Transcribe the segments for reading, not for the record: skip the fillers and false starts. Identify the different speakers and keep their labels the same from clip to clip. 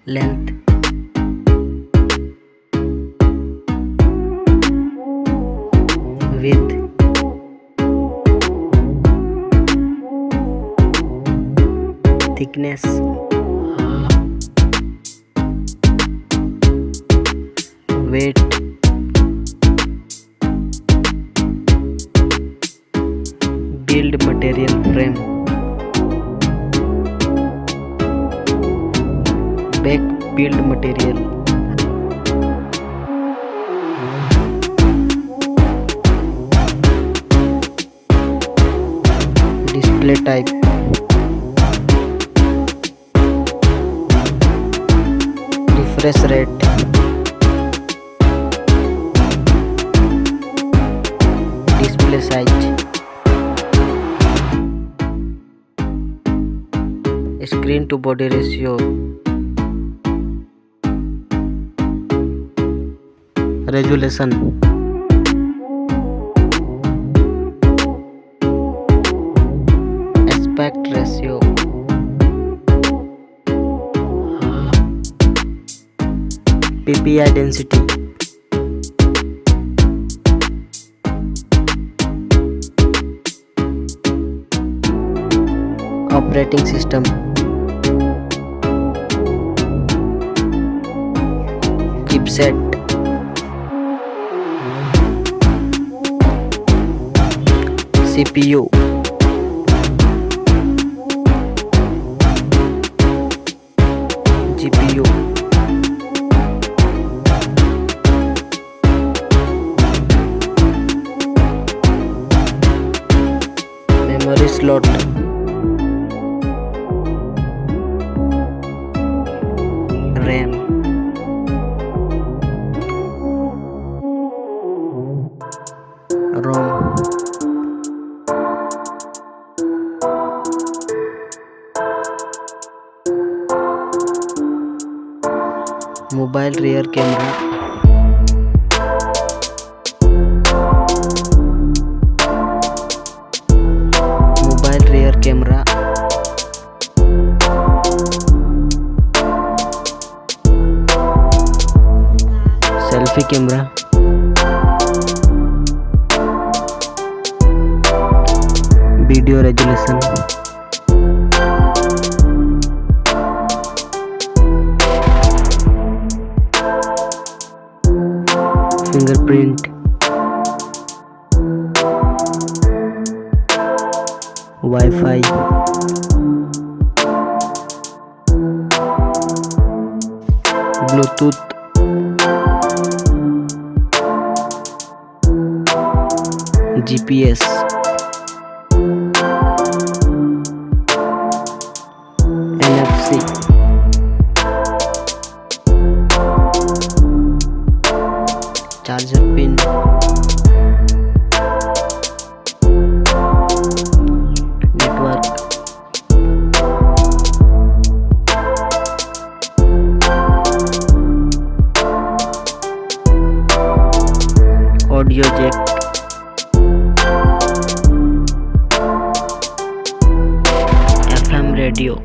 Speaker 1: length, width, thickness, weight, build material frame, back build material, display type, refresh rate, display size, screen to body ratio, resolution, aspect ratio, PPI density, operating system, chipset, CPU, GPU, memory slot, RAM, ROM, mobile rear camera, mobile rear camera, selfie camera, video resolution, fingerprint, Wi-Fi, Bluetooth, GPS, NFC, charger pin, network, audio jack, FM radio,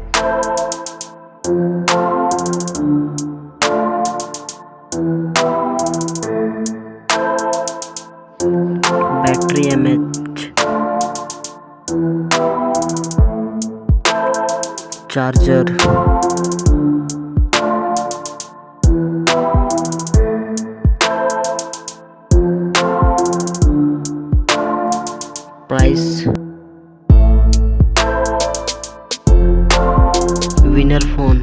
Speaker 1: battery mAh, charger, price, winner phone.